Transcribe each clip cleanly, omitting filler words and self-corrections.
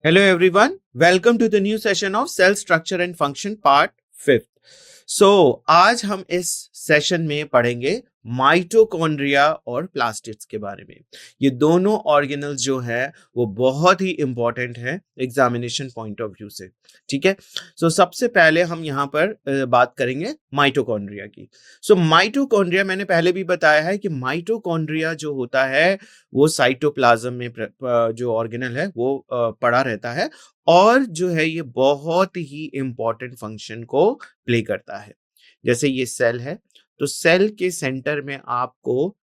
Hello everyone, welcome to the new session of Cell Structure and Function Part 5th. आज हम इस session में पढ़ेंगे माइटोकॉन्ड्रिया और प्लास्टिड्स के बारे में। ये दोनों ऑर्गेनल्स जो है वो बहुत ही इंपॉर्टेंट है एग्जामिनेशन पॉइंट ऑफ व्यू से। ठीक है, सबसे पहले हम यहाँ पर बात करेंगे माइटोकॉन्ड्रिया की। माइटोकॉन्ड्रिया मैंने पहले भी बताया है कि माइटोकॉन्ड्रिया जो होता है वो साइटोप्लाज्म में जो ऑर्गेनल है वो पड़ा रहता है और जो है ये बहुत ही इंपॉर्टेंट फंक्शन को प्ले करता है। जैसे ये सेल है तो सेल के सेंटर में आपको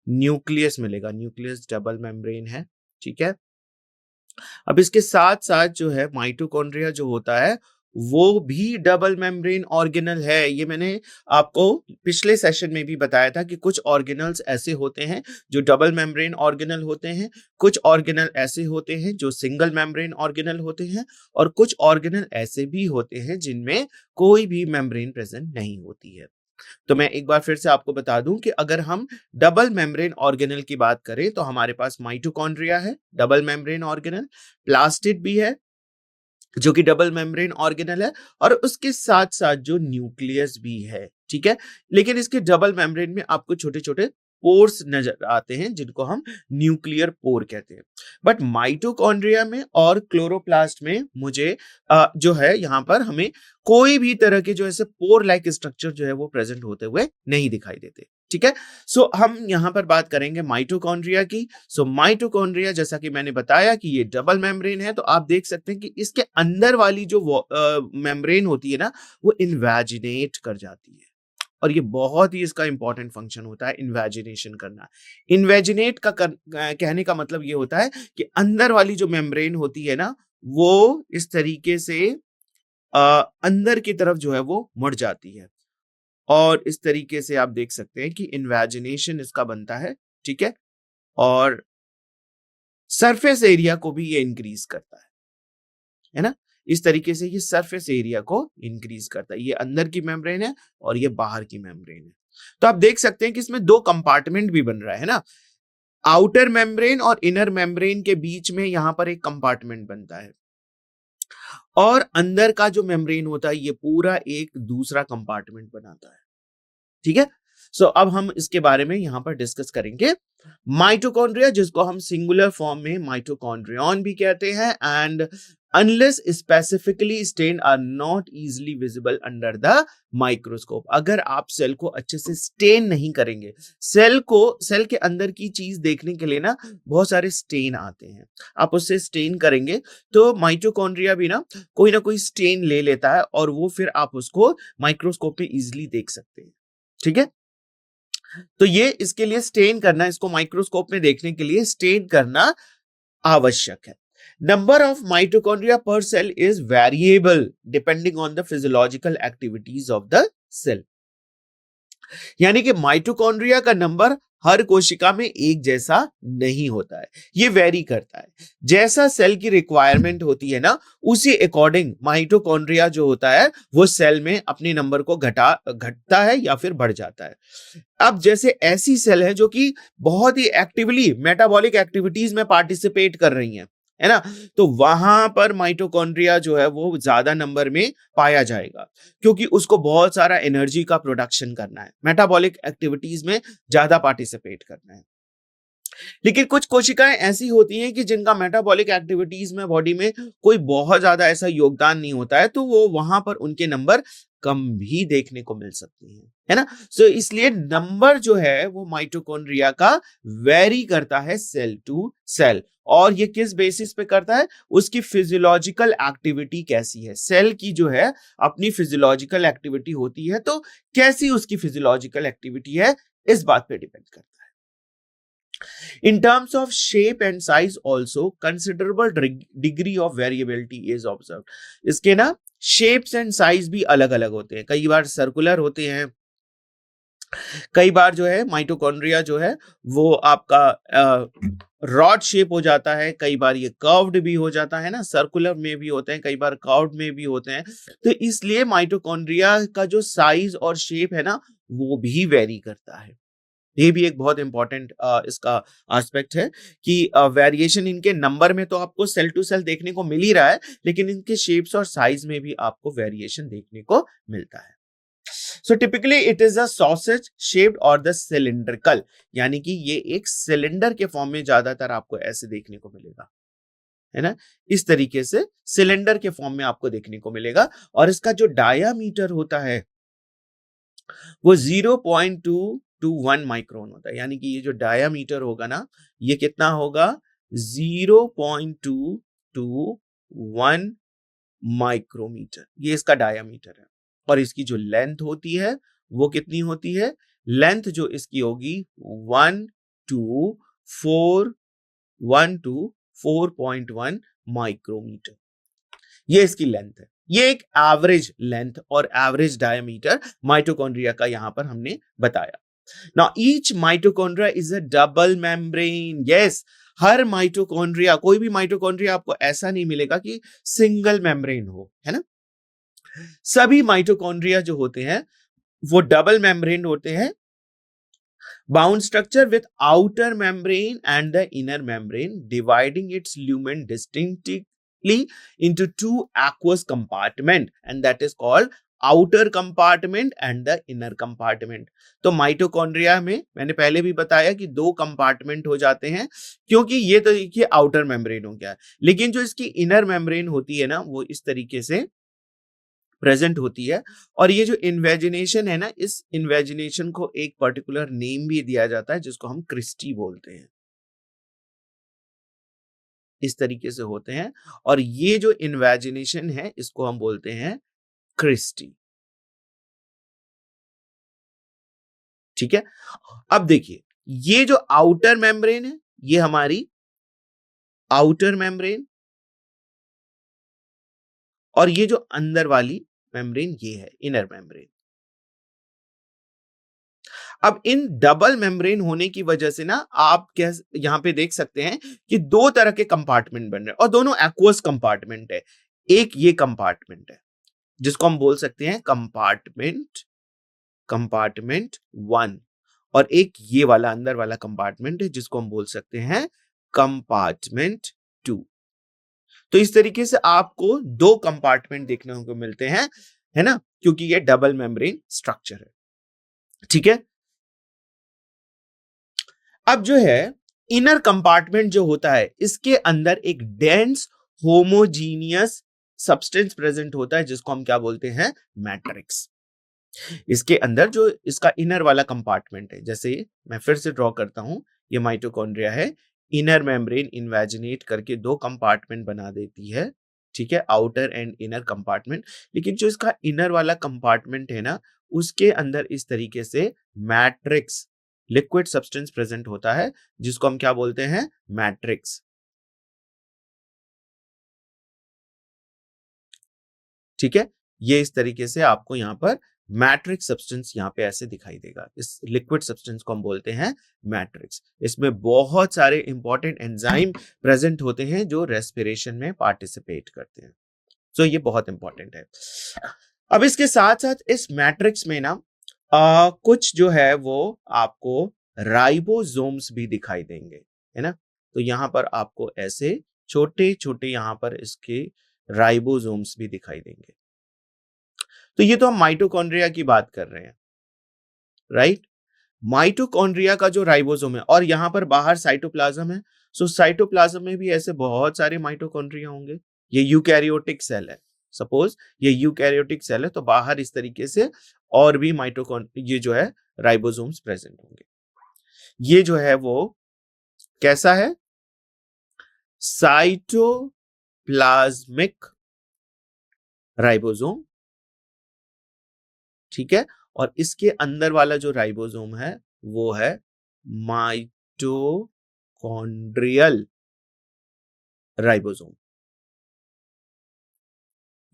न्यूक्लियस मिलेगा, न्यूक्लियस डबल मेम्ब्रेन है। ठीक है, अब इसके साथ साथ जो है माइटोकॉन्ड्रिया जो होता है वो भी डबल मेम्ब्रेन ऑर्गेनल है। ये मैंने आपको पिछले सेशन में भी बताया था कि कुछ ऑर्गेनल्स ऐसे होते हैं जो डबल मेम्ब्रेन ऑर्गेनल होते हैं, कुछ ऑर्गेनल ऐसे होते हैं जो सिंगल मेम्ब्रेन ऑर्गेनल होते हैं और कुछ ऑर्गेनल ऐसे भी होते हैं जिनमें कोई भी मेम्ब्रेन प्रेजेंट नहीं होती है। तो मैं एक बार फिर से आपको बता दूं कि अगर हम डबल मेम्ब्रेन ऑर्गेनल की बात करें तो हमारे पास माइटोकॉन्ड्रिया है, डबल मेम्ब्रेन ऑर्गेनल, प्लास्टिड भी है जो कि डबल मेम्ब्रेन ऑर्गेनल है और उसके साथ साथ जो न्यूक्लियस भी है। ठीक है, लेकिन इसके डबल मेम्ब्रेन में आपको छोटे छोटे पोर्स नजर आते हैं जिनको हम न्यूक्लियर पोर कहते हैं। बट माइटोकॉन्ड्रिया में और क्लोरोप्लास्ट में मुझे जो है यहाँ पर हमें कोई भी तरह के जो ऐसे पोर लाइक स्ट्रक्चर जो है वो प्रेजेंट होते हुए नहीं दिखाई देते। ठीक है, हम यहाँ पर बात करेंगे माइटोकॉन्ड्रिया की। माइटोकॉन्ड्रिया जैसा कि मैंने बताया कि ये डबल मेम्ब्रेन है, तो आप देख सकते हैं कि इसके अंदर वाली जो मेम्ब्रेन होती है ना वो इन्वेजिनेट कर जाती है और ये बहुत ही इसका इंपॉर्टेंट फंक्शन होता है इन्वेजिनेशन करना। इन्वेजिनेट का कहने का मतलब ये होता है कि अंदर वाली जो मेम्ब्रेन होती है ना वो इस तरीके से अंदर की तरफ जो है वो मुड़ जाती है और इस तरीके से आप देख सकते हैं कि इन्वेजिनेशन इसका बनता है। ठीक है, और सरफेस एरिया को भी ये इंक्रीज करता है ना। इस तरीके से ये सरफेस एरिया को इंक्रीज करता है। ये अंदर की मेम्ब्रेन है और ये बाहर की मेम्ब्रेन है। तो आप देख सकते हैं कि इसमें दो कंपार्टमेंट भी बन रहा है ना, आउटर मेम्ब्रेन और इनर मेम्ब्रेन के बीच में यहां पर एक कंपार्टमेंट बनता है और अंदर का जो मेम्ब्रेन होता है ये पूरा एक दूसरा कंपार्टमेंट बनाता है। ठीक है, अब हम इसके बारे में यहां पर डिस्कस करेंगे। माइटोकॉन्ड्रिया जिसको हम सिंगुलर फॉर्म में माइटोकॉन्ड्रियन भी कहते हैं and unless specifically stain are not easily visible under the microscope. अगर आप सेल को अच्छे से स्टेन नहीं करेंगे, सेल के अंदर की चीज देखने के लिए ना बहुत सारे स्टेन आते हैं, आप उससे स्टेन करेंगे तो माइटोकॉन्ड्रिया भी ना कोई स्टेन ले लेता है और वो फिर आप उसको माइक्रोस्कोप में इजिली देख सकते हैं। ठीक है, तो ये इसके लिए स्टेन करना, इसको माइक्रोस्कोप में देखने के लिए स्टेन करना आवश्यक है। Number of mitochondria per cell is variable depending on the physiological activities of the cell. यानी कि माइटोकॉन्ड्रिया का नंबर हर कोशिका में एक जैसा नहीं होता है, ये वेरी करता है। जैसा सेल की रिक्वायरमेंट होती है ना उसी अकॉर्डिंग माइटोकॉन्ड्रिया जो होता है वो सेल में अपने नंबर को घटता है या फिर बढ़ जाता है। अब जैसे ऐसी सेल है जो कि बहुत ही एक्टिवली मेटाबॉलिक एक्टिविटीज में पार्टिसिपेट कर रही हैं, है ना, तो वहां पर माइटोकॉन्ड्रिया जो है वो ज्यादा नंबर में पाया जाएगा क्योंकि उसको बहुत सारा एनर्जी का प्रोडक्शन करना है, मेटाबॉलिक एक्टिविटीज में ज्यादा पार्टिसिपेट करना है। लेकिन कुछ कोशिकाएं ऐसी होती हैं कि जिनका मेटाबॉलिक एक्टिविटीज में बॉडी में कोई बहुत ज्यादा ऐसा योगदान नहीं होता है, तो वो वहां पर उनके नंबर कम भी देखने को मिल सकती हैं, है ना। इसलिए नंबर जो है वो माइटोकॉन्ड्रिया का वेरी करता है सेल टू सेल। और ये किस बेसिस पे करता है, उसकी फिजियोलॉजिकल एक्टिविटी कैसी है, सेल की जो है अपनी फिजियोलॉजिकल एक्टिविटी होती है, तो कैसी उसकी फिजियोलॉजिकल एक्टिविटी है इस बात पे डिपेंड करता है। In terms of shape and size also, considerable degree of variability is observed. इसके ना shapes and size भी अलग अलग होते हैं, कई बार सर्कुलर होते हैं, कई बार जो है माइटोकॉन्ड्रिया जो है वो आपका रॉड शेप हो जाता है, कई बार ये कर्व्ड भी हो जाता है ना, सर्कुलर में भी होते हैं, कई बार कर्व्ड में भी होते हैं। तो इसलिए माइटोकॉन्ड्रिया का जो साइज और शेप है ना वो भी वेरी करता है। ये भी एक बहुत इंपॉर्टेंट इसका एस्पेक्ट है कि वेरिएशन इनके नंबर में तो आपको सेल टू सेल देखने को मिल ही रहा है, लेकिन इनके शेप्स और साइज में भी आपको वेरिएशन देखने को मिलता है। So typically it is a sausage shaped और द सिलिंड्रिकल, यानी कि ये एक सिलेंडर के फॉर्म में ज्यादातर आपको ऐसे देखने को मिलेगा, है ना। इस तरीके से सिलेंडर के फॉर्म में आपको देखने को मिलेगा, और इसका जो डायामीटर होता है वो 0.221 माइक्रोन होता है, यानी कि ये जो डायामीटर होगा ना, ये कितना होगा, 0.221 माइक्रोमीटर, ये इसका डायामीटर है। और इसकी जो लेंथ होती है वो कितनी होती है, लेंथ जो इसकी होगी 1 to 4.1 माइक्रोमीटर, ये इसकी लेंथ है। ये एक एवरेज लेंथ और एवरेज डायमीटर माइटोकॉन्ड्रिया का यहां पर हमने बताया। Now each mitochondria is a double membrane. Yes, her mitochondria, कोई भी माइटोकॉन्ड्रिया आपको ऐसा नहीं मिलेगा कि सिंगल मेम्ब्रेन हो, है ना। सभी माइटोकॉन्ड्रिया जो होते हैं वो डबल मेम्ब्रेन होते हैं, bound structure with outer membrane and the inner membrane, dividing its lumen distinctly into two aqueous compartment, and that is called outer compartment and the inner compartment. तो माइटोकॉन्ड्रिया में मैंने पहले भी बताया कि दो कंपार्टमेंट हो जाते हैं, क्योंकि ये तो देखिए आउटर मेम्ब्रेन हो गया, लेकिन जो इसकी इनर मेम्ब्रेन होती है ना, वो इस तरीके से प्रेजेंट होती है। और ये जो इन्वेजिनेशन है ना, इस इन्वेजिनेशन को एक पर्टिकुलर नेम भी दिया जाता है जिसको हम क्रिस्टी बोलते हैं। इस तरीके से होते हैं, और ये जो इन्वेजिनेशन है इसको हम बोलते हैं क्रिस्टी। ठीक है, अब देखिए ये जो आउटर मेम्ब्रेन है ये हमारी आउटर मेम्ब्रेन, और ये जो अंदर वाली मेम्ब्रेन ये है इनर मेम्ब्रेन। अब इन डबल मेम्ब्रेन होने की वजह से ना आप यहां पे देख सकते हैं कि दो तरह के कंपार्टमेंट बन रहे हैं, और दोनों एक्वस कंपार्टमेंट है। एक ये कंपार्टमेंट है जिसको हम बोल सकते हैं कंपार्टमेंट 1, और एक ये वाला अंदर वाला कंपार्टमेंट है जिसको हम बोल सकते हैं कंपार्टमेंट 2। तो इस तरीके से आपको दो कंपार्टमेंट देखने को मिलते हैं, है ना, क्योंकि ये डबल मेम्ब्रेन स्ट्रक्चर है। ठीक है, अब जो है इनर कंपार्टमेंट जो होता है इसके अंदर एक डेंस होमोजीनियस सब्सटेंस प्रेजेंट होता है जिसको हम क्या बोलते हैं, मैट्रिक्स। इसके अंदर जो इसका इनर वाला कंपार्टमेंट है, जैसे मैं फिर से ड्रॉ करता हूं, ये माइटोकॉन्ड्रिया है, इनर मेम्ब्रेन इन्वेजिनेट करके दो कंपार्टमेंट बना देती है, ठीक है, आउटर एंड इनर कंपार्टमेंट। लेकिन जो इसका इनर वाला कंपार्टमेंट है ना, उसके अंदर इस तरीके से मैट्रिक्स लिक्विड सब्सटेंस प्रेजेंट होता है जिसको हम क्या बोलते हैं, मैट्रिक्स। ठीक है, ये इस तरीके से आपको यहां पर मैट्रिक्स सब्सटेंस यहां पे ऐसे दिखाई देगा। इस लिक्विड सब्सटेंस को हम बोलते हैं मैट्रिक्स। इसमें बहुत सारे इंपॉर्टेंट एंजाइम प्रेजेंट होते हैं जो रेस्पिरेशन में पार्टिसिपेट करते हैं। सो ये बहुत इंपॉर्टेंट है। अब इसके साथ साथ इस मैट्रिक्स में ना कुछ जो है वो आपको राइबोसोम्स भी दिखाई देंगे, है ना। तो यहां पर आपको ऐसे छोटे छोटे यहां पर इसके राइबोसोम्स भी दिखाई देंगे। तो ये तो हम माइटोकॉन्ड्रिया की बात कर रहे हैं, राइट। माइटोकॉन्ड्रिया का जो राइबोसोम है, और यहां पर बाहर साइटोप्लाज्म है, सो साइटोप्लाज्म में भी ऐसे बहुत सारे माइटोकॉन्ड्रिया होंगे। ये यूकैरियोटिक सेल है, सपोज ये यूकैरियोटिक सेल है, तो बाहर इस तरीके से और भी ये जो है राइबोसोम्स प्रेजेंट होंगे। ये जो है वो कैसा है, साइटोप्लाज्मिक राइबोसोम, ठीक है। और इसके अंदर वाला जो राइबोसोम है वो है माइटोकॉन्ड्रियल राइबोसोम।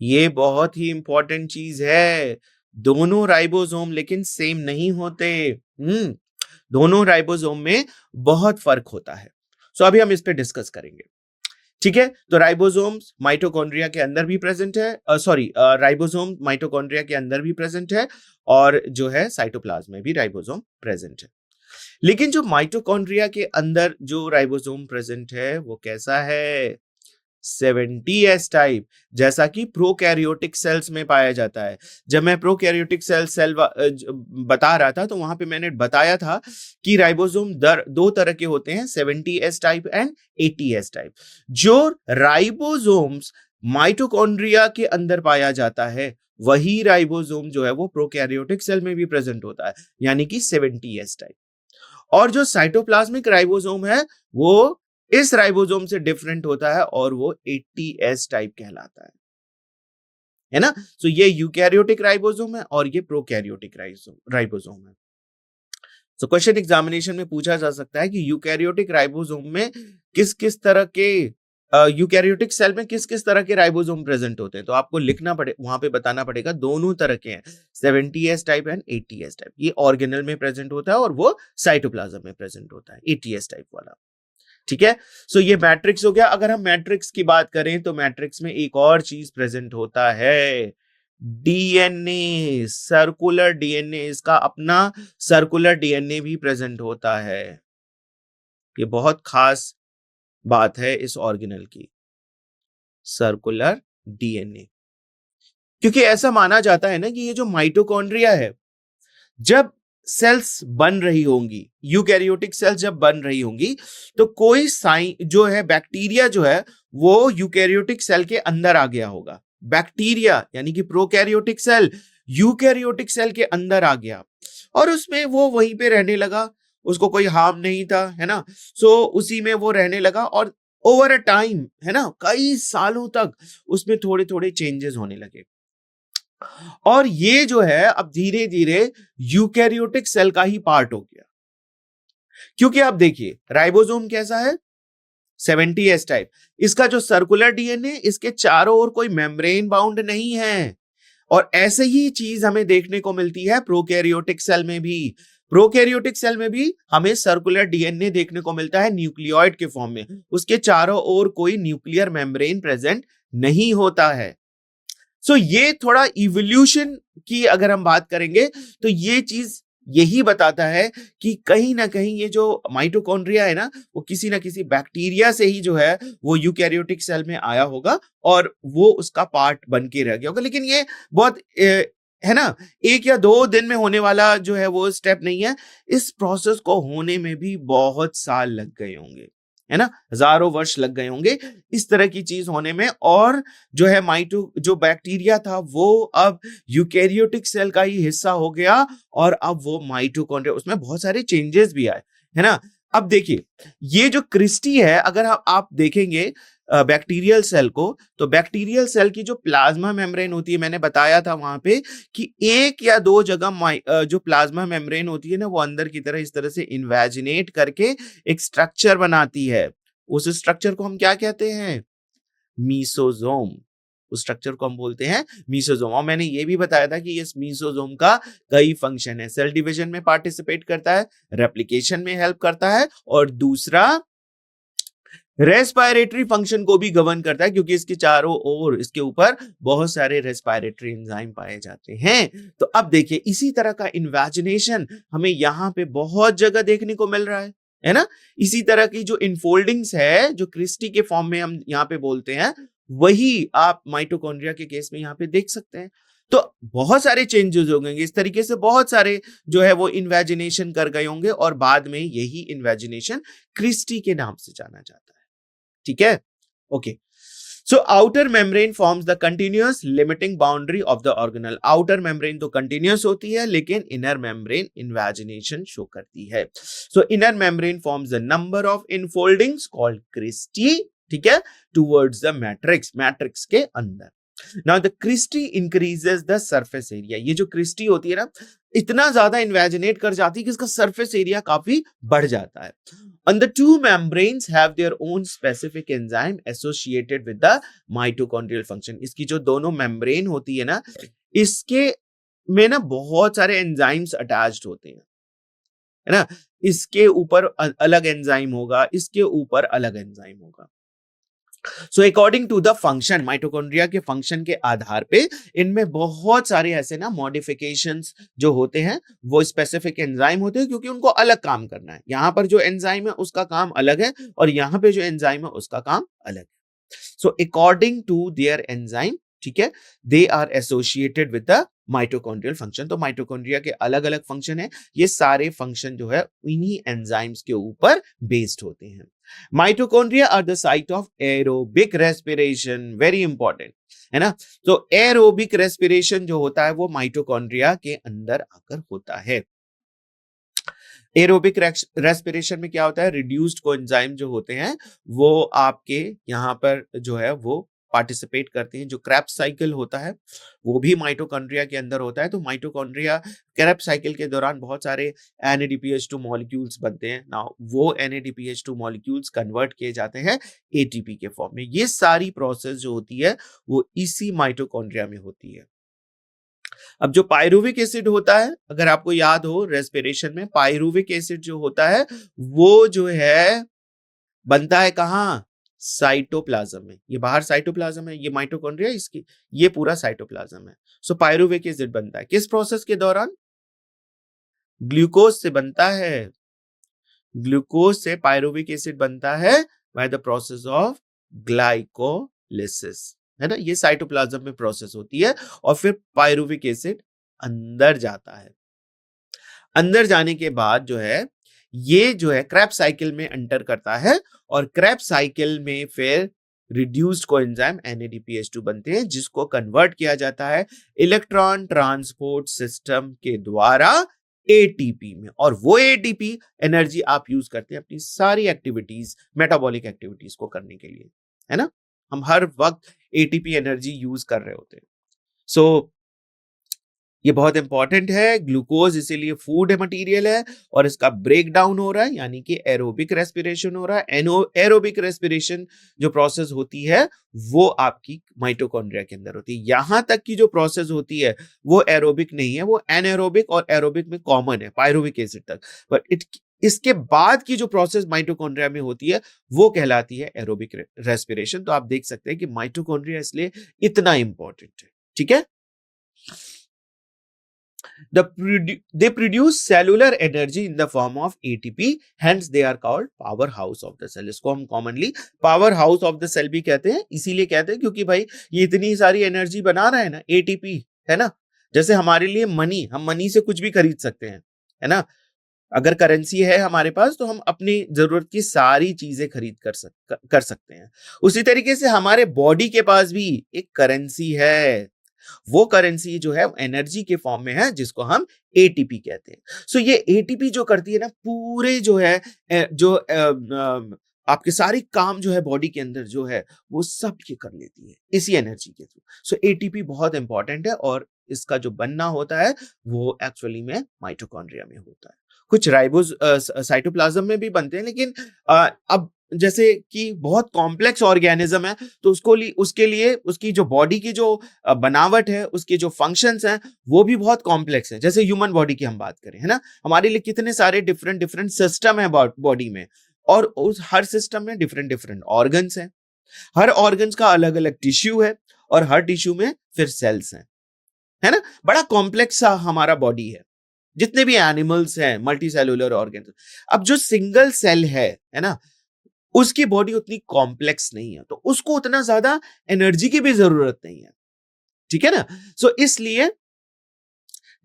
ये बहुत ही इंपॉर्टेंट चीज है। दोनों राइबोसोम लेकिन सेम नहीं होते। दोनों राइबोसोम में बहुत फर्क होता है। सो अभी हम इस पे डिस्कस करेंगे, ठीक है। तो राइबोसोम माइटोकॉन्ड्रिया के अंदर भी प्रेजेंट है, राइबोसोम माइटोकॉन्ड्रिया के अंदर भी प्रेजेंट है, और जो है साइटोप्लाज्म में भी राइबोसोम प्रेजेंट है। लेकिन जो माइटोकॉन्ड्रिया के अंदर जो राइबोसोम प्रेजेंट है वो कैसा है? 70s टाइप, जैसा कि प्रोकैरियोटिक सेल्स में पाया जाता है। जब मैं प्रोकैरियोटिक सेल बता रहा था तो वहां पे मैंने बताया था कि राइबोसोम दो तरह के होते हैं, 70s type and 80s type. जो राइबोसोम्स माइटोकॉन्ड्रिया के अंदर पाया जाता है वही राइबोसोम जो है वो प्रोकैरियोटिक सेल में भी प्रेजेंट होता है, यानी कि 70s टाइप। और जो साइटोप्लाज्मिक राइबोसोम है वो इस राइबोसोम से डिफरेंट होता है और वो 80s टाइप कहलाता है ना। सो ये यूकैरियोटिक राइबोसोम है और ये प्रोकैरियोटिक राइबोसोम है। सो क्वेश्चन एग्जामिनेशन में पूछा जा सकता है कि यूकैरियोटिक राइबोसोम में किस किस तरह के यूकैरियोटिक सेल में किस किस तरह के राइबोसोम प्रेजेंट होते हैं। तो आपको लिखना पड़े, वहां पे बताना पड़ेगा दोनों तरह के हैं, 70s type and 80s type. ये ऑर्गेनल में प्रेजेंट होता है और वो साइटोप्लाज्म में प्रेजेंट होता है, 80s टाइप वाला। ठीक है, सो ये मैट्रिक्स हो गया। अगर हम मैट्रिक्स की बात करें तो मैट्रिक्स में एक और चीज प्रेजेंट होता है, डीएनए, सर्कुलर डीएनए। इसका अपना सर्कुलर डीएनए भी प्रेजेंट होता है। ये बहुत खास बात है इस ऑर्गेनल की, सर्कुलर डीएनए। क्योंकि ऐसा माना जाता है ना कि ये जो माइटोकॉन्ड्रिया है, जब सेल्स बन रही होंगी, यूकैरियोटिक सेल्स जब बन रही होंगी, तो कोई साइन जो है, बैक्टीरिया जो है वो यूकैरियोटिक सेल के अंदर आ गया होगा। बैक्टीरिया यानी कि प्रोकैरियोटिक सेल यूकैरियोटिक सेल के अंदर आ गया और उसमें वो वहीं पे रहने लगा, उसको कोई हार्म नहीं था, है ना। सो उसी में वो रहने लगा और ओवर अ टाइम, है ना, कई सालों तक उसमें थोड़े थोड़े चेंजेस होने लगे और ये जो है अब धीरे धीरे यूकैरियोटिक सेल का ही पार्ट हो गया। क्योंकि आप देखिए राइबोसोम कैसा है, 70s टाइप। इसका जो सर्कुलर डीएनए, इसके चारों ओर कोई मेम्ब्रेन बाउंड नहीं है। और ऐसे ही चीज हमें देखने को मिलती है प्रोकैरियोटिक सेल में भी। प्रोकैरियोटिक सेल में भी हमें सर्कुलर डीएनए देखने को मिलता है न्यूक्लियोइड के फॉर्म में, उसके चारों ओर कोई न्यूक्लियर मेम्ब्रेन प्रेजेंट नहीं होता है। सो ये थोड़ा इवोल्यूशन की अगर हम बात करेंगे तो ये चीज यही बताता है कि कहीं ना कहीं ये जो माइटोकॉन्ड्रिया है ना, वो किसी ना किसी बैक्टीरिया से ही जो है वो यूकैरियोटिक सेल में आया होगा और वो उसका पार्ट बन के रह गया होगा। लेकिन ये बहुत है ना, 1 या 2 दिन में होने वाला जो है वो स्टेप नहीं है। इस प्रोसेस को होने में भी बहुत साल लग गए होंगे, है ना, हजारों वर्ष लग गए होंगे इस तरह की चीज होने में। और जो है जो बैक्टीरिया था वो अब यूकैरियोटिक सेल का ही हिस्सा हो गया और अब वो माइटोकॉन्ड्रिया, उसमें बहुत सारे चेंजेस भी आए, है ना। अब देखिए ये जो क्रिस्टी है, अगर आप देखेंगे बैक्टीरियल सेल को, तो बैक्टीरियल सेल की जो प्लाज्मा मेम्ब्रेन होती है, मैंने बताया था वहां पे कि 1 या 2 जगह जो प्लाज्मा मेम्ब्रेन होती है ना, वो अंदर की तरह इस तरह से इन्वेजिनेट करके एक स्ट्रक्चर बनाती है। उस स्ट्रक्चर को हम क्या कहते हैं? मीसोजोम। उस स्ट्रक्चर को हम बोलते हैं मीसोजोम। और मैंने ये भी बताया था कि इस मीसोजोम का कई फंक्शन है, सेल डिवीजन में पार्टिसिपेट करता है, रेप्लिकेशन में हेल्प करता है और दूसरा रेस्पिरेटरी फंक्शन को भी गवर्न करता है, क्योंकि इसके चारों ओर, इसके ऊपर बहुत सारे रेस्पिरेटरी एंजाइम पाए जाते हैं। तो अब देखिए इसी तरह का इन्वेजिनेशन हमें यहाँ पे बहुत जगह देखने को मिल रहा है ना। इसी तरह की जो इनफोल्डिंग्स है, जो क्रिस्टी के फॉर्म में हम यहाँ पे बोलते हैं, वही आप माइटोकॉन्ड्रिया के केस में यहाँ पे देख सकते हैं। तो बहुत सारे चेंजेस हो गए इस तरीके से, बहुत सारे जो है वो इन्वेजिनेशन कर गए होंगे और बाद में यही इन्वेजिनेशन क्रिस्टी के नाम से जाना जाता है। ठीक है, okay. So outer membrane forms the continuous limiting boundary of the organelle. Outer membrane तो कंटिन्यूअस होती है, लेकिन इनर मेम्ब्रेन इन्वेजिनेशन शो करती है। So inner membrane forms the number of infoldings called cristae, ठीक है, टुवर्ड्स द मैट्रिक्स, मैट्रिक्स के अंदर। Now the cristae increases the surface area. ये जो क्रिस्टी होती है ना, इतना ज्यादा इन्वेजिनेट कर जाती है कि इसका सरफेस एरिया काफी बढ़ जाता है। And the two membranes have their own specific enzyme associated with the mitochondrial function. इसकी जो दोनों मेम्ब्रेन होती है ना, इसके में ना बहुत सारे एंजाइम्स अटैच्ड होते हैं, है ना। इसके ऊपर अलग एंजाइम होगा, इसके ऊपर अलग एंजाइम होगा। So according to the function, mitochondria के फंक्शन के आधार पे इनमें बहुत सारे ऐसे ना मॉडिफिकेशंस जो होते हैं वो स्पेसिफिक एंजाइम होते हैं, क्योंकि उनको अलग काम करना है। यहां पर जो एंजाइम है उसका काम अलग है और यहां पे जो एंजाइम है उसका काम अलग है। So according to their enzyme, ठीक है, they are associated with the mitochondrial function. तो माइटोकॉन्ड्रिया के अलग अलग फंक्शन है, ये सारे फंक्शन जो है इन्हीं एंजाइम्स के ऊपर बेस्ड होते हैं। Mitochondria are the site of aerobic respiration, very important है ना। तो एरोबिक रेस्पिरेशन जो होता है वो माइटोकॉन्ड्रिया के अंदर आकर होता है। एरोबिक रेस्पिरेशन में क्या होता है, रिड्यूस्ड कोएंजाइम जो होते हैं वो आपके यहाँ पर जो है वो पार्टिसिपेट करते हैं। जो क्रेब्स साइकिल होता है वो भी माइटोकॉन्ड्रिया के अंदर होता है। तो माइटोकॉन्ड्रिया क्रेब्स साइकिल के दौरान बहुत सारे NADPH2 मॉलिक्यूल्स बनते हैं ना, वो NADPH2 मॉलिक्यूल्स कन्वर्ट किए जाते हैं ATP के फॉर्म में। ये सारी प्रोसेस जो होती है वो इसी माइटोकॉन्ड्रिया में होती है। अब जो पायरुविक एसिड होता है, अगर आपको याद हो रेस्पिरेशन में पायरुविक एसिड जो होता है वो जो है बनता है कहाँ, साइटोप्लाज्म में। ये बाहर साइटोप्लाज्म है, ये माइटोकॉन्ड्रिया, इसकी ये पूरा साइटोप्लाज्म है। सो पायरुविक एसिड बनता है किस प्रोसेस के दौरान, ग्लूकोज से बनता है। ग्लूकोज से पायरुविक एसिड बनता है by the process of glycolysis, है ना। ये साइटोप्लाज्म में प्रोसेस होती है और फिर पायरुविक एसिड अंदर जाता है। अंदर जाने के बाद जो है ये जो है क्रेब्स साइकिल में एंटर करता है और क्रेब्स साइकिल में फिर रिड्यूस्ड कोएंजाइम NADPH2 बनते हैं, जिसको कन्वर्ट किया जाता है इलेक्ट्रॉन ट्रांसपोर्ट सिस्टम के द्वारा ATP में। और वो ATP एनर्जी आप यूज करते हैं अपनी सारी एक्टिविटीज, मेटाबॉलिक एक्टिविटीज को करने के लिए, है ना। हम हर वक्त ATP एनर्जी यूज कर रहे होते हैं। सो ये बहुत इंपॉर्टेंट है। ग्लूकोज इसीलिए फूड मटेरियल है और इसका ब्रेक डाउन हो रहा है, यानी कि एरोबिक रेस्पिरेशन हो रहा है। एरोबिक रेस्पिरेशन जो प्रोसेस होती है वो आपकी माइटोकॉन्ड्रिया के अंदर होती है। यहां तक की जो प्रोसेस होती है वो एरोबिक नहीं है, वो एनएरोबिक और एरोबिक में कॉमन है पायरुविक एसिड तक। बट इसके बाद की जो प्रोसेस माइटोकॉन्ड्रिया में होती है वो कहलाती है एरोबिक रेस्पिरेशन। तो आप देख सकते हैं कि माइटोकॉन्ड्रिया इसलिए इतना इंपॉर्टेंट है, ठीक है। They produce cellular energy in the form of ATP, hence they are called powerhouse of the cell. इसको हम commonly powerhouse of the cell भी कहते हैं, इसीलिए कहते हैं क्योंकि भाई ये इतनी सारी एनर्जी बना रहा है ना, ATP, है ना। जैसे हमारे लिए मनी, हम मनी से कुछ भी खरीद सकते हैं, है ना। अगर करेंसी है हमारे पास तो हम अपनी जरूरत की सारी चीजें खरीद कर सकते हैं। उसी तरीके से हमारे बॉडी के पास भी एक करेंसी है, वो करेंसी जो है एनर्जी के फॉर्म में है, जिसको हम ATP कहते हैं। सो ये ATP जो करती है ना पूरे जो है जो आपके सारे काम जो है बॉडी के अंदर जो है वो सब ये कर लेती है इसी एनर्जी के थ्रू। सो ATP बहुत इंपॉर्टेंट है और इसका जो बनना होता है वो एक्चुअली में माइटोकॉन्ड्रिया में होता है। कुछ राइबोज साइटोप्लाज्म में भी बनते हैं, लेकिन अब जैसे कि बहुत कॉम्प्लेक्स ऑर्गेनिज्म है तो उसके लिए उसकी जो बॉडी की जो बनावट है, उसके जो फंक्शंस हैं वो भी बहुत कॉम्प्लेक्स है। जैसे ह्यूमन बॉडी की हम बात करें, है ना, हमारे लिए कितने सारे डिफरेंट डिफरेंट सिस्टम है बॉडी में, और उस हर सिस्टम में डिफरेंट डिफरेंट ऑर्गन्स हैं। हर ऑर्गन्स का अलग अलग टिश्यू है और हर टिश्यू में फिर सेल्स हैं, है ना। बड़ा कॉम्प्लेक्स सा हमारा बॉडी है, जितने भी एनिमल्स हैं, मल्टी सेलुलर ऑर्गन्स। अब जो सिंगल सेल है ना, उसकी बॉडी उतनी कॉम्प्लेक्स नहीं है, तो उसको उतना ज्यादा एनर्जी की भी जरूरत नहीं है, ठीक है ना। सो इसलिए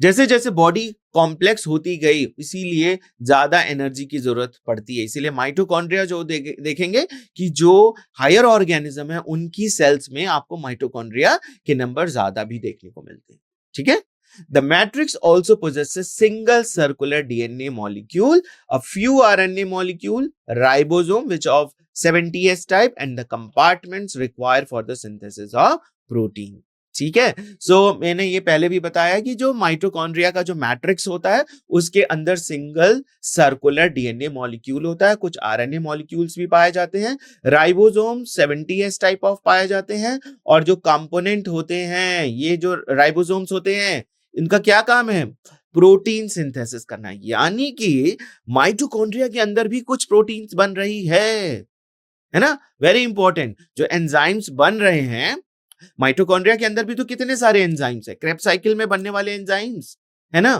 जैसे जैसे बॉडी कॉम्प्लेक्स होती गई इसीलिए ज्यादा एनर्जी की जरूरत पड़ती है। इसीलिए माइटोकॉन्ड्रिया जो देखेंगे कि जो हायर ऑर्गेनिज्म है उनकी सेल्स में आपको माइटोकॉन्ड्रिया के नंबर ज्यादा भी देखने को मिलते हैं, ठीक है। The matrix also possesses single circular DNA molecule, a few RNA molecule, ribosome which of 70S type, and the compartments required for the synthesis of protein. ठीक है। सो मैंने ये पहले भी बताया कि जो माइटोकॉन्ड्रिया का जो मैट्रिक्स होता है उसके अंदर सिंगल सर्कुलर DNA मॉलिक्यूल होता है, कुछ RNA मॉलिक्यूल्स भी पाए जाते हैं, राइबोसोम 70S टाइप ऑफ पाए जाते हैं, और जो कंपोनेंट होते हैं, ये जो राइबोसोम्स होते हैं, इनका क्या काम है, प्रोटीन सिंथेसिस करना है। यानी कि माइटोकॉन्ड्रिया के अंदर भी कुछ प्रोटीन्स बन रही है, है ना, वेरी इंपॉर्टेंट। जो एंजाइम्स बन रहे हैं माइटोकॉन्ड्रिया के अंदर भी तो कितने सारे एंजाइम्स है, क्रेब्स साइकिल में बनने वाले एंजाइम्स, है ना,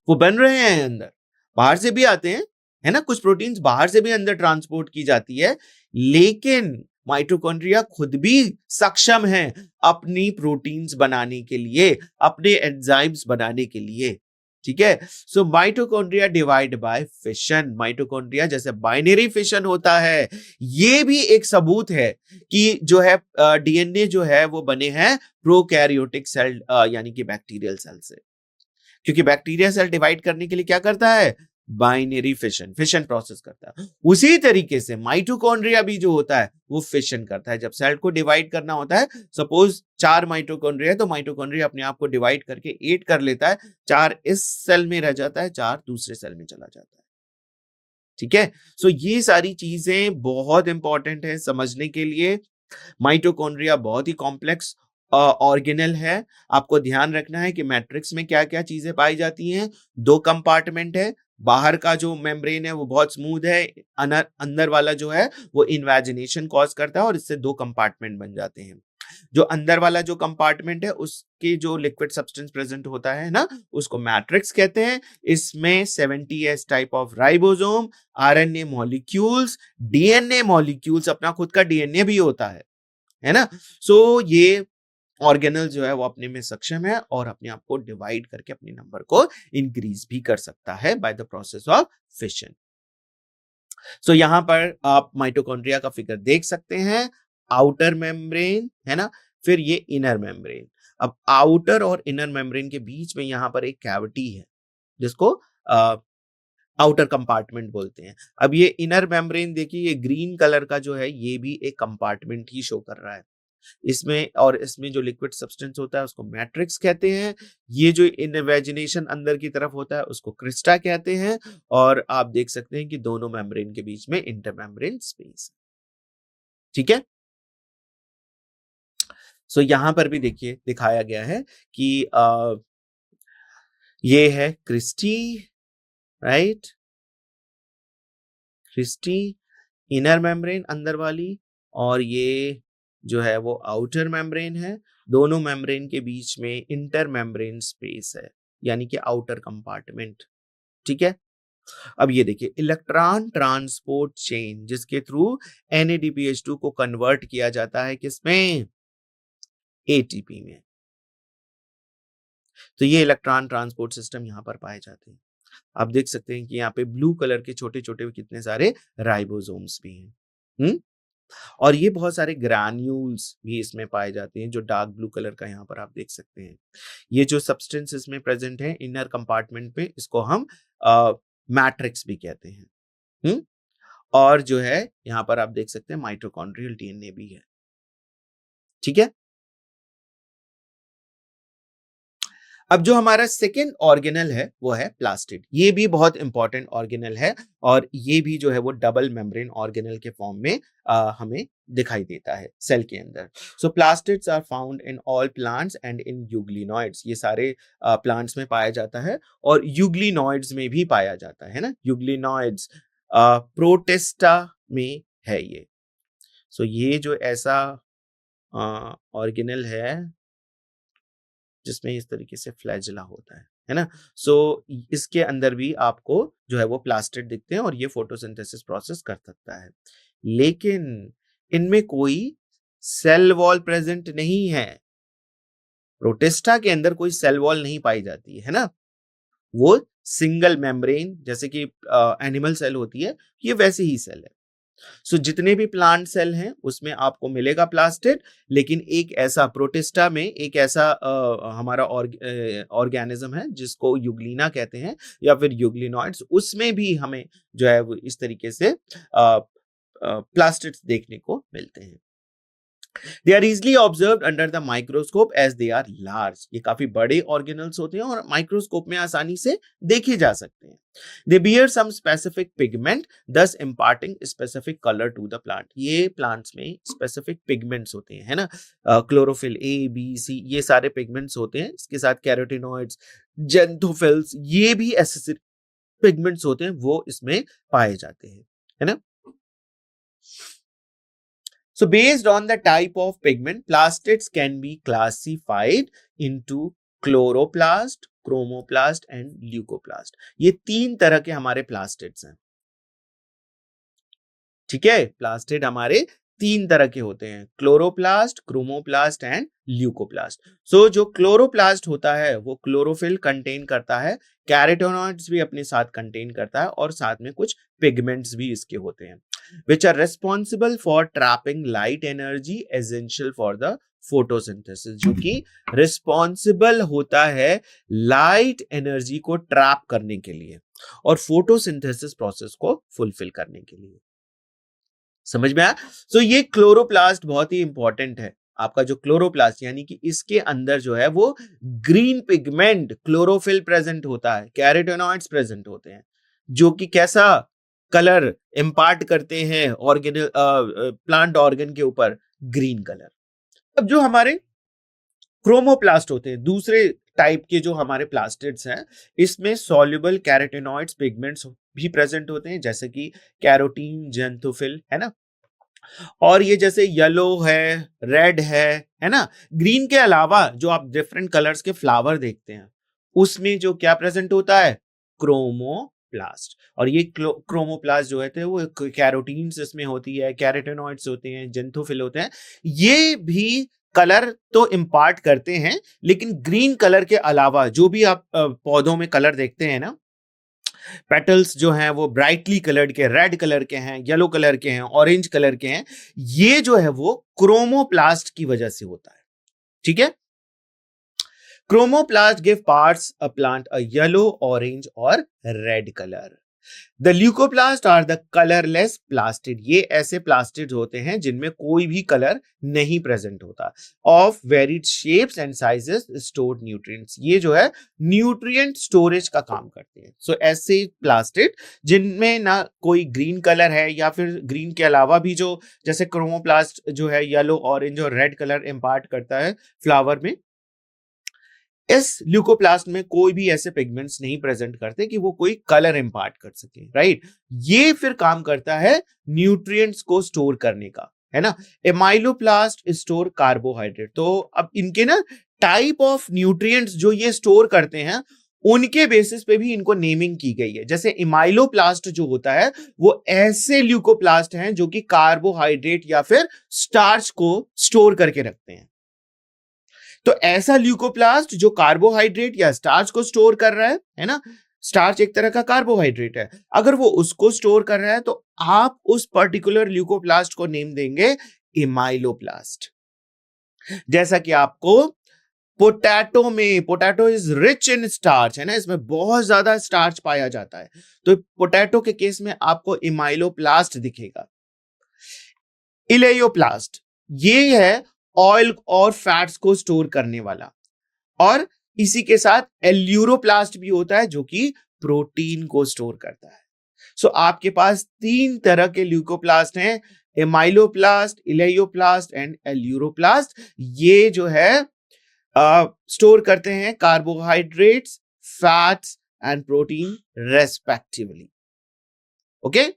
वो बन रहे हैं अंदर, बाहर से भी आते हैं, है ना, कुछ प्रोटीन्स बाहर से भी अंदर ट्रांसपोर्ट की जाती है, लेकिन माइटोकॉन्ड्रिया खुद भी सक्षम है अपनी प्रोटीन्स बनाने के लिए, अपने एंजाइम्स बनाने के लिए, ठीक है। So mitochondria divide by fission, mitochondria जैसे बाइनरी फिशन होता है, ये भी एक सबूत है कि जो है डीएनए जो है वो बने हैं प्रोकैरियोटिक सेल यानी कि बैक्टीरियल सेल से, क्योंकि बैक्टीरिया सेल डिवाइड करने के लिए क्या करता है, बाइनरी फिशन, फिशन प्रोसेस करता है। उसी तरीके से माइटोकॉन्ड्रिया भी जो होता है वो फिशन करता है। जब सेल को डिवाइड करना होता है, सपोज 4 माइटोकॉन्ड्रिया है, तो माइटोकॉन्ड्रिया अपने आप को डिवाइड करके 8 कर लेता है, 4 इस सेल में रह जाता है, 4 दूसरे सेल में चला जाता है, ठीक है। सो ये सारी चीजें बहुत इंपॉर्टेंट है समझने के लिए। माइटोकॉन्ड्रिया बहुत ही कॉम्प्लेक्स ऑर्गेनल है। आपको ध्यान रखना है कि मैट्रिक्स में क्या क्या चीजें पाई जाती हैं। 2 कंपार्टमेंट है, बाहर का जो मेम्ब्रेन है वो बहुत स्मूथ है, अंदर वाला जो है वो इन्वेजिनेशन कॉज करता है और इससे 2 कंपार्टमेंट बन जाते हैं। जो अंदर वाला जो कंपार्टमेंट है उसके जो लिक्विड सब्सटेंस प्रेजेंट होता है ना, उसको मैट्रिक्स कहते हैं। इसमें 70S type of ribosome, RNA molecules, DNA molecules, अपना खुद का डीएनए भी होता है ना। सो ये ऑर्गेनल जो है वो अपने में सक्षम है और अपने आप को डिवाइड करके अपने नंबर को इंक्रीज भी कर सकता है by the process of fission. So यहां पर आप माइटोकॉन्ड्रिया का फिगर देख सकते हैं, आउटर मेम्ब्रेन है ना, फिर ये इनर मेम्ब्रेन। अब आउटर और इनर मेम्ब्रेन के बीच में यहां पर एक कैविटी है जिसको आउटर कंपार्टमेंट बोलते हैं। अब ये इनर मेम्ब्रेन देखिए, ये ग्रीन कलर का जो है ये भी एक कंपार्टमेंट ही शो कर रहा है इसमें, और इसमें जो लिक्विड सब्सटेंस होता है उसको मैट्रिक्स कहते हैं। ये जो इन्वेजिनेशन अंदर की तरफ होता है उसको क्रिस्टा कहते हैं। और आप देख सकते हैं कि दोनों मेम्ब्रेन के बीच में इंटरमेम्ब्रेन स्पेस, ठीक है। सो यहां पर भी देखिए दिखाया गया है कि ये है cristae, right, cristae inner membrane अंदर वाली, और ये जो है वो आउटर मेम्ब्रेन है। दोनों मेम्ब्रेन के बीच में इंटर मेम्ब्रेन स्पेस है, यानी कि आउटर कंपार्टमेंट, ठीक है। अब ये देखिए इलेक्ट्रॉन ट्रांसपोर्ट चेन, जिसके थ्रू NADPH2 को कन्वर्ट किया जाता है किसमें, ATP में। तो ये इलेक्ट्रॉन ट्रांसपोर्ट सिस्टम यहाँ पर पाए जाते हैं। आप देख सकते हैं कि यहाँ पे ब्लू कलर के छोटे छोटे कितने सारे राइबोसोम्स भी हैं। और ये बहुत सारे ग्रैन्यूल्स भी इसमें पाए जाते हैं, जो डार्क ब्लू कलर का यहाँ पर आप देख सकते हैं। ये जो सब्सटेंस इसमें प्रेजेंट है इनर कंपार्टमेंट में, इसको हम मैट्रिक्स भी कहते हैं। और जो है यहाँ पर आप देख सकते हैं माइटोकॉन्ड्रियल डीएनए भी है, ठीक है। अब जो हमारा सेकेंड ऑर्गेनल है वो है प्लास्टिड। ये भी बहुत इंपॉर्टेंट ऑर्गेनल है और ये भी जो है वो डबल मेम्ब्रेन ऑर्गेनल के फॉर्म में हमें दिखाई देता है सेल के अंदर। So plastids are found in all plants and in euglenoids. ये सारे प्लांट्स में पाया जाता है और यूग्लिनॉइड्स में भी पाया जाता है ना। यूग्लिनॉइड्स प्रोटिस्टा में है ये। सो ये जो ऐसा ऑर्गेनल है जिसमें इस तरीके से फ्लैजिला होता है ना। सो इसके अंदर भी आपको जो है वो प्लास्टिड दिखते हैं और ये फोटोसिंथेसिस प्रोसेस कर सकता है, लेकिन इनमें कोई सेल वॉल प्रेजेंट नहीं है। प्रोटिस्टा के अंदर कोई सेल वॉल नहीं पाई जाती है ना, वो सिंगल मेम्ब्रेन जैसे कि एनिमल सेल होती है, ये वैसे ही सेल है। सो जितने भी प्लांट सेल हैं उसमें आपको मिलेगा प्लास्टिड, लेकिन एक ऐसा प्रोटिस्टा में एक ऐसा हमारा ऑर्गेनिज्म है जिसको यूग्लिना कहते हैं या फिर यूग्लिनॉइड्स, उसमें भी हमें जो है वो इस तरीके से प्लास्टिड्स देखने को मिलते हैं। They are easily observed under the microscope as they are large. ये काफी बड़े ऑर्गेनल्स होते हैं और माइक्रोस्कोप में आसानी से देखे जा सकते हैं। They bear some specific pigment, thus imparting specific color to the plant. ये प्लांट्स में स्पेसिफिक पिगमेंट्स होते हैं, है ना, क्लोरोफिल A, B, C, ये सारे पिगमेंट्स होते हैं। इसके साथ कैरोटिनॉइड्स, जेंथोफिल्स, ये भी ऐसे पिगमेंट्स होते हैं, वो इसमें पाए जाते हैं, है ना। So based on the type of pigment, plastids can be classified into chloroplast, chromoplast and leucoplast. ये 3 तरह के हमारे plastids हैं. ठीक है, प्लास्टिड हमारे 3 तरह के होते हैं, क्लोरोप्लास्ट, क्रोमोप्लास्ट एंड ल्यूकोप्लास्ट. सो जो क्लोरोप्लास्ट होता है वो क्लोरोफिल कंटेन करता है, कैरोटेनॉइड्स भी अपने साथ कंटेन करता है और साथ में कुछ पिगमेंट्स भी इसके होते हैं, which are responsible for trapping light energy essential for the photosynthesis, जो कि रिस्पॉन्सिबल होता है लाइट एनर्जी को ट्रैप करने के लिए और फोटोसिंथेसिस प्रोसेस को फुलफिल करने के लिए. समझ में आया? सो ये क्लोरोप्लास्ट बहुत ही इंपॉर्टेंट है. आपका जो क्लोरोप्लास्ट यानी कि इसके अंदर जो है वो ग्रीन पिगमेंट क्लोरोफिल प्रेजेंट होता है, कैरोटेनॉइड्स प्रेजेंट होते हैं, जो कि कैसा कलर इंपार्ट करते हैं ऑर्गेन प्लांट ऑर्गन के ऊपर, ग्रीन कलर. अब जो हमारे क्रोमोप्लास्ट होते हैं, दूसरे टाइप के जो हमारे प्लास्टिड्स हैं, इसमें सॉल्युबल कैरोटेनॉइड्स पिगमेंट्स भी प्रेजेंट होते हैं, जैसे कि कैरोटीन, जेंथोफिल, है ना. और ये जैसे येलो है, रेड है ना. ग्रीन के अलावा जो आप डिफरेंट कलर्स के फ्लावर देखते हैं, उसमें जो क्या प्रेजेंट होता है, क्रोमोप्लास्ट. और ये क्रोमोप्लास्ट जो है वो कैरोटीन्स इसमें होती है, कैरोटेनॉइड्स होते हैं, जेंथोफिल होते हैं. ये भी कलर तो इंपार्ट करते हैं, लेकिन ग्रीन कलर के अलावा जो भी आप पौधों में कलर देखते हैं ना, पेटल्स जो हैं वो ब्राइटली कलर्ड के, रेड कलर के हैं, येलो कलर के हैं, ऑरेंज कलर के हैं, ये जो है वो क्रोमोप्लास्ट की वजह से होता है. ठीक है, chromoplast give parts a plant a yellow, orange और red colour. The leucoplast are the colourless plastid. ये ऐसे प्लास्टिड होते हैं जिनमें कोई भी कलर नहीं प्रेजेंट होता. Of varied shapes and sizes stored nutrients. ये जो है न्यूट्रिएंट स्टोरेज का काम करते हैं. सो ऐसे प्लास्टिड जिनमें ना कोई ग्रीन कलर है या फिर ग्रीन के अलावा भी जो जैसे क्रोमोप्लास्ट जो है येलो, ऑरेंज और रेड कलर इंपार्ट करता है फ्लावर में, इस ल्यूकोप्लास्ट में कोई भी ऐसे पिगमेंट्स नहीं प्रेजेंट करते कि वो कोई कलर इंपार्ट कर सके. राइट, ये फिर काम करता है न्यूट्रिएंट्स को स्टोर करने का, है ना. Amyloplast store carbohydrate. तो अब इनके ना टाइप ऑफ न्यूट्रिएंट्स जो ये स्टोर करते हैं, उनके बेसिस पे भी इनको नेमिंग की गई है. जैसे इमाइलोप्लास्ट जो होता है वो ऐसे ल्यूकोप्लास्ट हैं जो कि कार्बोहाइड्रेट या फिर स्टार्च को स्टोर करके रखते हैं. तो ऐसा ल्यूकोप्लास्ट जो कार्बोहाइड्रेट या स्टार्च को स्टोर कर रहा है ना. स्टार्च एक तरह का कार्बोहाइड्रेट है. अगर वो उसको स्टोर कर रहा है तो आप उस पर्टिकुलर ल्यूकोप्लास्ट को नेम देंगे इमाइलोप्लास्ट. जैसा कि आपको पोटैटो में, potato is rich in starch, है ना, इसमें बहुत ज्यादा स्टार्च पाया जाता है, तो पोटैटो के केस में आपको इमाइलोप्लास्ट दिखेगा. इलेयोप्लास्ट ये है ऑयल और फैट्स को स्टोर करने वाला. और इसी के साथ एल्यूरोप्लास्ट भी होता है जो कि प्रोटीन को स्टोर करता है. सो आपके पास 3 तरह के ल्यूकोप्लास्ट हैं, एमाइलोप्लास्ट, इलेयोप्लास्ट एंड एल्यूरोप्लास्ट. ये जो है स्टोर करते हैं carbohydrates, fats and protein respectively. Okay,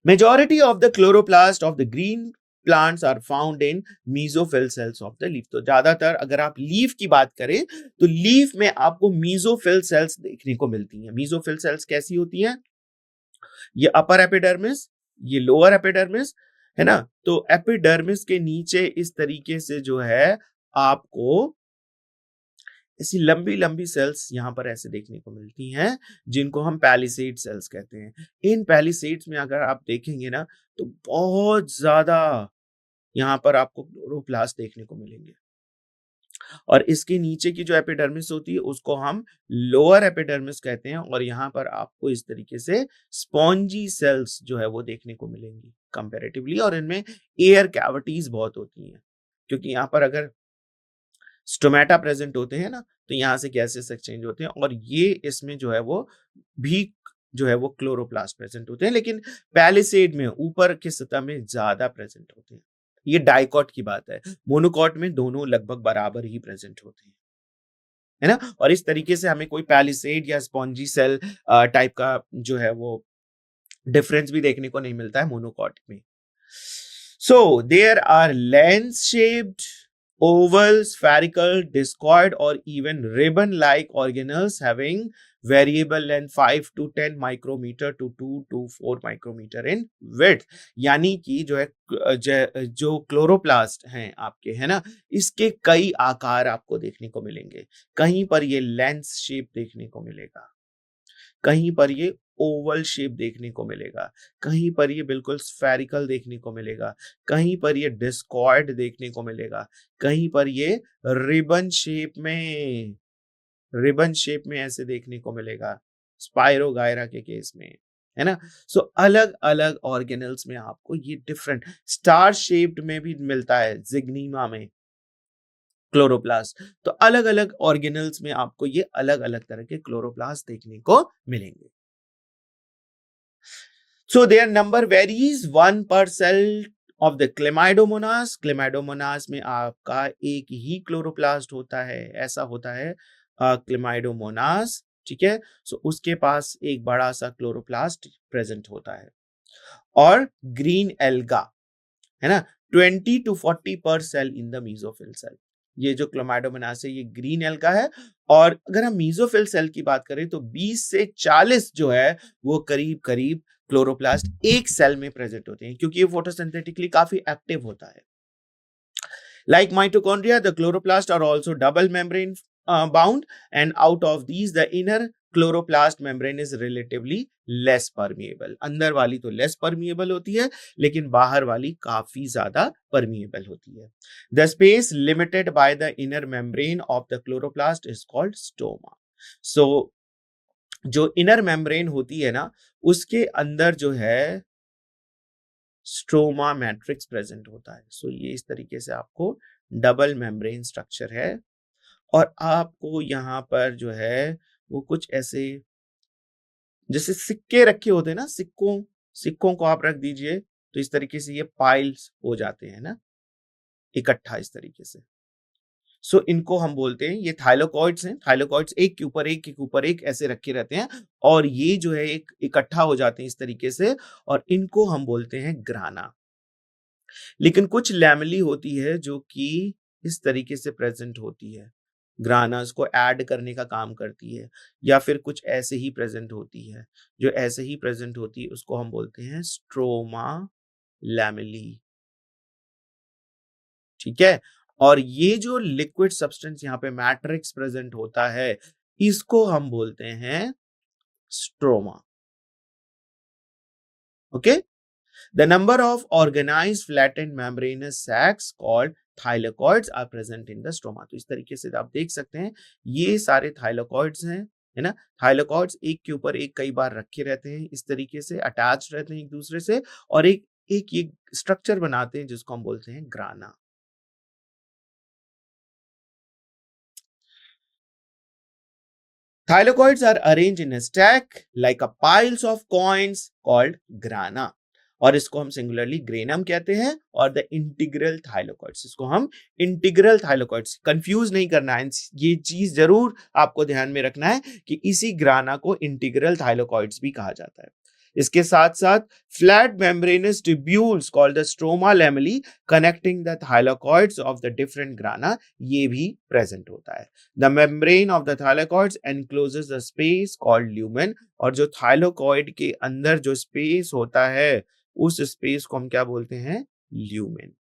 majority of the chloroplast of the green plants are found in mesophyll cells of the leaf. तो ज्यादातर अगर आप लीफ की बात करें तो लीफ में आपको मेसोफिल सेल्स देखने को मिलती हैं. मेसोफिल सेल्स कैसी होती हैं? ये अपर एपिडर्मिस, ये लोअर एपिडर्मिस, है ना. तो एपिडर्मिस के नीचे इस तरीके से जो है आपको ऐसी लंबी लंबी सेल्स यहां पर ऐसे देखने को मिलती हैं, जिनको हम पैलिसेड सेल्स कहते हैं. इन पैलिसेड्स में अगर आप देखेंगे ना तो बहुत ज्यादा यहां पर आपको क्लोरोप्लास्ट देखने को मिलेंगे. और इसके नीचे की जो एपिडर्मिस होती है उसको हम लोअर एपिडर्मिस कहते हैं. और यहाँ पर आपको इस तरीके से स्पॉन्जी सेल्स जो है वो देखने को मिलेंगी कंपैरेटिवली. और इनमें एयर कैविटीज बहुत होती हैं, क्योंकि यहाँ पर अगर स्टोमेटा प्रेजेंट होते हैं ना तो यहां से गैसेस एक्सचेंज होते हैं. और ये इसमें जो है वो भी जो है वो क्लोरोप्लास्ट प्रेजेंट होते हैं, लेकिन पैलिसेड में ऊपर की सतह में ज्यादा प्रेजेंट होते हैं. ये डाइकॉट की बात है. मोनोकॉट में दोनों लगभग बराबर ही प्रेजेंट होते हैं, है ना. और इस तरीके से हमें कोई पैलिसेड या स्पॉन्जी सेल टाइप का जो है वो डिफरेंस भी देखने को नहीं मिलता है मोनोकॉट में. So there are lens shaped, oval, spherical, discoid or even ribbon like organelles having variable length 5 to 10 micrometer to 2 to 4 micrometer in width. यानी कि जो है जो क्लोरोप्लास्ट हैं आपके, है ना, इसके कई आकार आपको देखने को मिलेंगे. कहीं पर ये लेंस शेप देखने को मिलेगा, कहीं पर ये ओवल शेप देखने को मिलेगा, कहीं पर ये बिल्कुल स्फेरिकल देखने को मिलेगा, कहीं पर ये डिस्कॉर्ड देखने को मिलेगा, कहीं पर ये रिबन शेप में ऐसे देखने को मिलेगा, स्पाइरोगायरा के केस में, है ना. सो अलग अलग ऑर्गेनल्स में आपको ये डिफरेंट स्टार शेप्ड में भी मिलता है जिग्नीमा में क्लोरोप्लास्ट. तो अलग अलग ऑर्गेनल्स में आपको ये अलग अलग तरह के क्लोरोप्लास्ट देखने को मिलेंगे. So their number varies 1 per cell of the Chlamydomonas. Chlamydomonas में आपका एक ही क्लोरोप्लास्ट होता है, ऐसा होता है Chlamydomonas, ठीक है. सो उसके पास एक बड़ा सा क्लोरोप्लास्ट प्रेजेंट होता है. और ग्रीन एल्गा, है ना, 20 to 40 per cell in the mesophyll cell. ये जो क्लोमाइडोमोनास है ये ग्रीन एल्गा है. और अगर हम मीजोफिल सेल की बात करें तो 20 से 40 जो है वो करीब करीब क्लोरोप्लास्ट एक सेल में प्रेजेंट होते हैं, क्योंकि ये फोटोसिंथेटिकली काफी एक्टिव होता है. Like mitochondria, the chloroplasts are also double membrane bound, and out of these, the inner chloroplast membrane is relatively less permeable. अंदर वाली तो less permeable होती है, लेकिन बाहर वाली काफी ज्यादा permeable होती है. The space limited by the inner membrane of the chloroplast is called stoma. So जो inner membrane होती है ना, उसके अंदर जो है स्ट्रोमा मैट्रिक्स प्रेजेंट होता है. सो ये इस तरीके से आपको डबल मेम्ब्रेन स्ट्रक्चर है. और आपको यहाँ पर जो है वो कुछ ऐसे जैसे सिक्के रखे होते हैं ना, सिक्कों को आप रख दीजिए तो इस तरीके से ये पाइल्स हो जाते हैं ना, इकट्ठा इस तरीके से. सो इनको हम बोलते हैं, ये थाइलोकॉइड्स हैं. थाइलोकॉइड्स एक के ऊपर एक ऐसे रखे रहते हैं और ये जो है एक इकट्ठा हो जाते हैं इस तरीके से, और इनको हम बोलते हैं ग्राना. लेकिन कुछ लैमेली होती है जो कि इस तरीके से प्रेजेंट होती है, ग्रानास को ऐड करने का काम करती है, या फिर कुछ ऐसे ही प्रेजेंट होती है. जो ऐसे ही प्रेजेंट होती है उसको हम बोलते हैं स्ट्रोमा लैमेली, ठीक है. और ये जो लिक्विड सब्सटेंस यहाँ पे मैट्रिक्स प्रेजेंट होता है, इसको हम बोलते हैं stroma. Okay. The number of organized flattened membranous sacs called thylakoids are present in the stroma. तो इस तरीके से आप देख सकते हैं ये सारे थाइलोकॉइड्स हैं, है ना. थाइलोकॉइड्स एक के ऊपर एक कई बार रखे रहते हैं, इस तरीके से अटैच रहते हैं एक दूसरे से, और एक ये स्ट्रक्चर बनाते हैं जिसको हम बोलते हैं ग्राना. Thylakoids are arranged in a stack like a piles of coins called grana. और इसको हम सिंगुलरली ग्रेनम कहते हैं. और द इंटीग्रल थाइलोकॉइड्स, इसको हम इंटीग्रल थाइलोकॉइड्स, कंफ्यूज नहीं करना है, ये चीज जरूर आपको ध्यान में रखना है कि इसी ग्राना को इंटीग्रल थाइलोकॉइड्स भी कहा जाता है. इसके साथ साथ flat membranes tubules called the stroma lamellae connecting the thylakoids of the different ग्राना, ये भी प्रेजेंट होता है. The membrane of the thylakoids encloses the space called lumen. और जो थाइलोकॉइड के अंदर जो स्पेस होता है उस स्पेस को हम क्या बोलते हैं, lumen.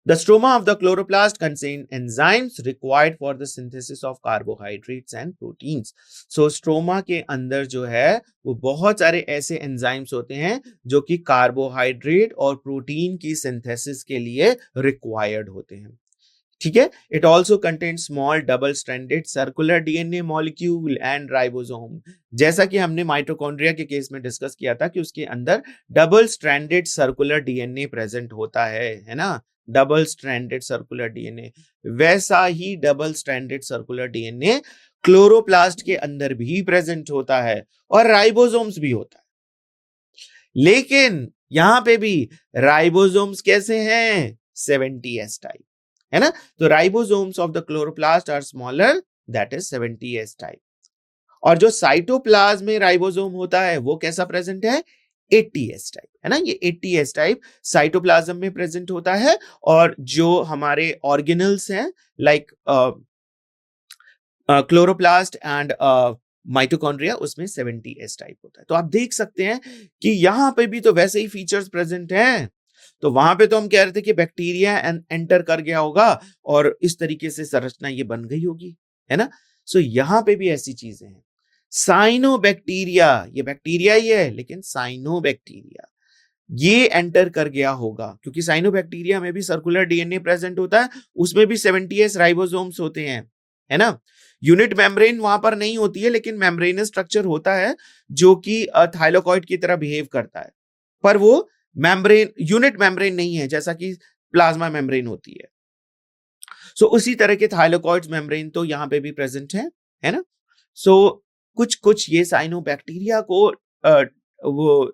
The stroma of the chloroplast contain enzymes required for the synthesis of carbohydrates and proteins. So stroma के अंदर जो है वो बहुत सारे ऐसे एंजाइम्स होते हैं जो कि कार्बोहाइड्रेट और प्रोटीन की सिंथेसिस के लिए रिक्वायर्ड होते हैं, ठीक है. It also contain small double stranded circular DNA molecule and ribosome. जैसा कि हमने माइटोकॉन्ड्रिया के केस में डिस्कस किया था कि उसके अंदर double stranded circular DNA present होता है ना, डबल स्ट्रैंडेड सर्कुलर डीएनए. वैसा ही double stranded circular DNA chloroplast के अंदर भी प्रेजेंट होता है और राइबोसोम्स भी होता है. लेकिन यहां पे भी राइबोसोम्स कैसे हैं, 70S टाइप, है ना. तो ribosomes of the chloroplast are smaller, that is 70S type. और जो साइटोप्लाज्म में राइबोसोम होता है वो कैसा प्रेजेंट है, 80S टाइप, है ना, ये 80S टाइप साइटोप्लाज्म में प्रेजेंट होता है। और जो हमारे ऑर्गेनल्स हैं लाइक क्लोरोप्लास्ट एंड माइटोकॉन्ड्रिया, उसमें 70S टाइप होता है। तो आप देख सकते हैं कि यहाँ पे भी तो वैसे ही फीचर्स प्रेजेंट हैं। तो वहां पे तो हम कह रहे थे कि बैक्टीरिया एंटर कर गया होगा और इस तरीके से संरचना ये बन गई होगी, है ना। सो यहाँ पे भी ऐसी चीजें हैं। साइनोबैक्टीरिया, ये बैक्टीरिया ही है लेकिन साइनोबैक्टीरिया ये एंटर कर गया होगा, क्योंकि साइनोबैक्टीरिया में भी सर्कुलर डीएनए प्रेजेंट होता है, उसमें भी 70S राइबोसोम्स होते हैं, है ना। यूनिट मेम्ब्रेन वहां पर नहीं होती है, लेकिन मेम्ब्रेनस स्ट्रक्चर होता है जो कि थाइलाकॉइड की तरह बिहेव करता है, पर वो मेम्ब्रेन, यूनिट मेम्ब्रेन नहीं है जैसा कि प्लाज्मा मेम्ब्रेन होती है। सो उसी तरह के थाइलाकॉइड्स मेम्ब्रेन तो यहाँ पे भी प्रेजेंट है ना। सो कुछ कुछ ये साइनोबैक्टीरिया को वो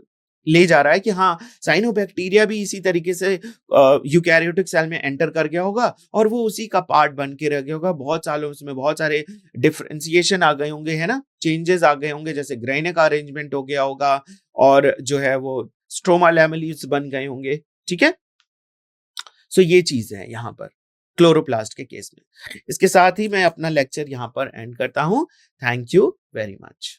ले जा रहा है कि हाँ, साइनोबैक्टीरिया भी इसी तरीके से यूकैरियोटिक सेल में एंटर कर गया होगा और वो उसी का पार्ट बन के रह गया होगा। बहुत सालों उसमें बहुत सारे डिफरेंशिएशन आ गए होंगे, है ना, चेंजेस आ गए होंगे, जैसे ग्रेनिक अरेंजमेंट हो गया होगा और जो है वो स्ट्रोमा लैमेलिस बन गए होंगे, ठीक है। सो ये चीज है यहाँ पर क्लोरोप्लास्ट के केस में। इसके साथ ही मैं अपना लेक्चर यहाँ पर एंड करता हूँ। Thank you very much.